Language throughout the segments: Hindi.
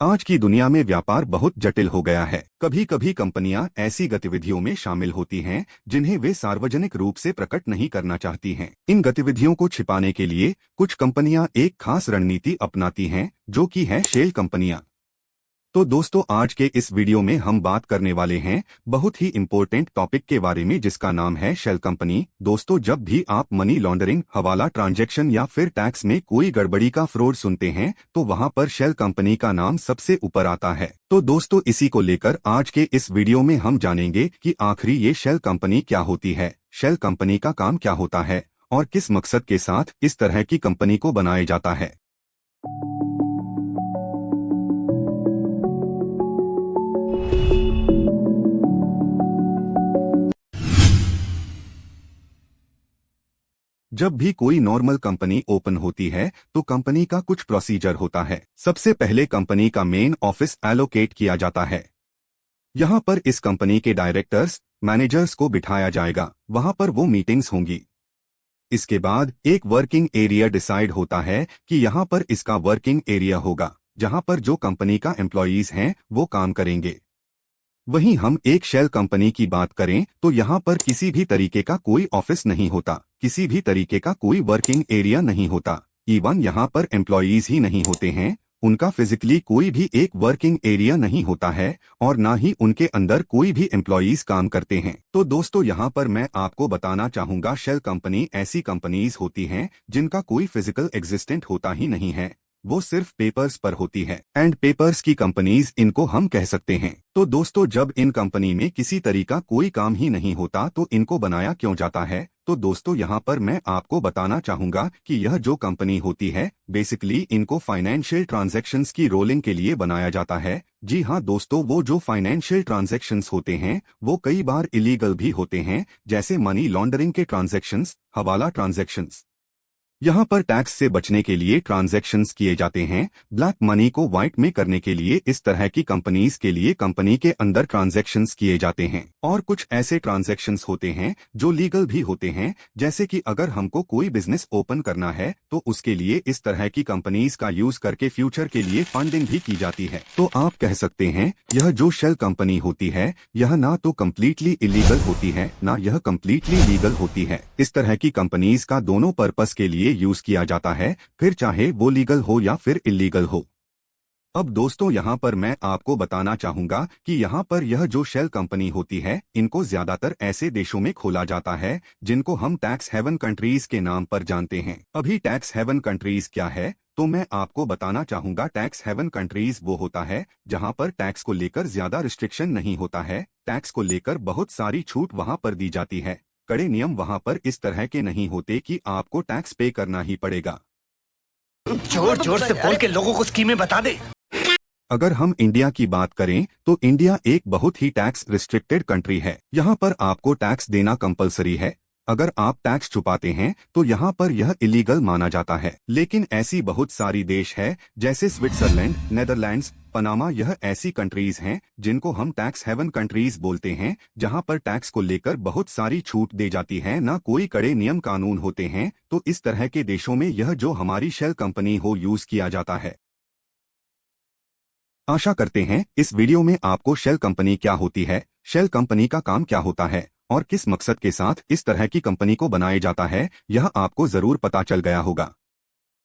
आज की दुनिया में व्यापार बहुत जटिल हो गया है। कभी कभी कंपनियां ऐसी गतिविधियों में शामिल होती हैं जिन्हें वे सार्वजनिक रूप से प्रकट नहीं करना चाहती हैं। इन गतिविधियों को छिपाने के लिए कुछ कंपनियां एक खास रणनीति अपनाती हैं, जो कि है शेल कंपनियां। तो दोस्तों, आज के इस वीडियो में हम बात करने वाले हैं बहुत ही इम्पोर्टेंट टॉपिक के बारे में, जिसका नाम है शेल कंपनी। दोस्तों, जब भी आप मनी लॉन्ड्रिंग, हवाला ट्रांजैक्शन या फिर टैक्स में कोई गड़बड़ी का फ्रॉड सुनते हैं तो वहां पर शेल कंपनी का नाम सबसे ऊपर आता है। तो दोस्तों, इसी को लेकर आज के इस वीडियो में हम जानेंगे कि आखिर ये शेल कंपनी क्या होती है, शेल कंपनी का काम क्या होता है और किस मकसद के साथ इस तरह की कंपनी को बनाया जाता है। जब भी कोई नॉर्मल कंपनी ओपन होती है तो कंपनी का कुछ प्रोसीजर होता है। सबसे पहले कंपनी का मेन ऑफिस एलोकेट किया जाता है। यहाँ पर इस कंपनी के डायरेक्टर्स, मैनेजर्स को बिठाया जाएगा। वहाँ पर वो मीटिंग्स होंगी। इसके बाद एक वर्किंग एरिया डिसाइड होता है कि यहाँ पर इसका वर्किंग एरिया होगा, जहाँ पर जो कंपनी का एम्प्लॉयज हैं वो काम करेंगे। वहीं हम एक शेल कंपनी की बात करें तो यहाँ पर किसी भी तरीके का कोई ऑफिस नहीं होता, किसी भी तरीके का कोई वर्किंग एरिया नहीं होता। इवन यहाँ पर एम्प्लॉयज ही नहीं होते हैं, उनका फिजिकली कोई भी एक वर्किंग एरिया नहीं होता है और ना ही उनके अंदर कोई भी एम्प्लॉयज काम करते हैं। तो दोस्तों, यहाँ पर मैं आपको बताना चाहूंगा, शेल कंपनी ऐसी कंपनीज होती हैं जिनका कोई फिजिकल एग्जिस्टेंट होता ही नहीं है, वो सिर्फ पेपर्स पर होती है। एंड पेपर्स की कंपनीज इनको हम कह सकते हैं। तो दोस्तों, जब इन कंपनी में किसी तरीका कोई काम ही नहीं होता तो इनको बनाया क्यों जाता है? तो दोस्तों, यहाँ पर मैं आपको बताना चाहूंगा कि यह जो कंपनी होती है, बेसिकली इनको फाइनेंशियल ट्रांजैक्शंस की रोलिंग के लिए बनाया जाता है। जी हाँ दोस्तों, वो जो फाइनेंशियल ट्रांजैक्शंस होते हैं वो कई बार इलीगल भी होते हैं, जैसे मनी लॉन्ड्रिंग के ट्रांजैक्शंस, हवाला ट्रांजैक्शंस। यहाँ पर टैक्स से बचने के लिए ट्रांजैक्शंस किए जाते हैं। ब्लैक मनी को व्हाइट में करने के लिए इस तरह की कंपनीज के लिए कंपनी के अंदर ट्रांजैक्शंस किए जाते हैं। और कुछ ऐसे ट्रांजैक्शंस होते हैं जो लीगल भी होते हैं, जैसे कि अगर हमको कोई बिजनेस ओपन करना है तो उसके लिए इस तरह की कंपनीज का यूज करके फ्यूचर के लिए फंडिंग भी की जाती है। तो आप कह सकते हैं यह जो शेल कंपनी होती है यह ना तो कम्प्लीटली इलीगल होती है, ना यह कम्प्लीटली लीगल होती है। इस तरह की कंपनीज का दोनों पर्पस के लिए यूज किया जाता है, फिर चाहे वो लीगल हो या फिर इलीगल हो। अब दोस्तों, यहाँ पर मैं आपको बताना चाहूंगा कि यहाँ पर यह जो शेल कंपनी होती है इनको ज्यादातर ऐसे देशों में खोला जाता है जिनको हम टैक्स हेवन कंट्रीज के नाम पर जानते हैं। अभी टैक्स हेवन कंट्रीज क्या है तो मैं आपको बताना चाहूंगा। टैक्स हेवन कंट्रीज वो होता है जहाँ पर टैक्स को लेकर ज्यादा रिस्ट्रिक्शन नहीं होता है, टैक्स को लेकर बहुत सारी छूट वहाँ पर दी जाती है। कड़े नियम वहाँ पर इस तरह के नहीं होते कि आपको टैक्स पे करना ही पड़ेगा। जोर जोर से बोल के लोगों को स्कीमें बता दे। अगर हम इंडिया की बात करें तो इंडिया एक बहुत ही टैक्स रिस्ट्रिक्टेड कंट्री है। यहाँ पर आपको टैक्स देना कंपलसरी है। अगर आप टैक्स छुपाते हैं तो यहाँ पर यह इलीगल माना जाता है। लेकिन ऐसी बहुत सारी देश है जैसे स्विट्जरलैंड, नेदरलैंड्स, पनामा, यह ऐसी कंट्रीज हैं जिनको हम टैक्स हेवन कंट्रीज बोलते हैं, जहाँ पर टैक्स को लेकर बहुत सारी छूट दी जाती है, ना कोई कड़े नियम कानून होते हैं। तो इस तरह के देशों में यह जो हमारी शेल कंपनी हो यूज किया जाता है। आशा करते हैं इस वीडियो में आपको शेल कंपनी क्या होती है, शेल कंपनी का काम क्या होता है और किस मकसद के साथ इस तरह की कंपनी को बनाया जाता है, यह आपको जरूर पता चल गया होगा।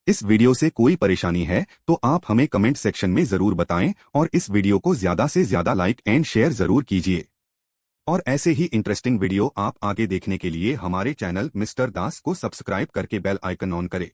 इस वीडियो से कोई परेशानी है तो आप हमें कमेंट सेक्शन में जरूर बताएं और इस वीडियो को ज्यादा से ज्यादा लाइक एंड शेयर जरूर कीजिए। और ऐसे ही इंटरेस्टिंग वीडियो आप आगे देखने के लिए हमारे चैनल मिस्टर दास को सब्सक्राइब करके बेल आइकन ऑन करें।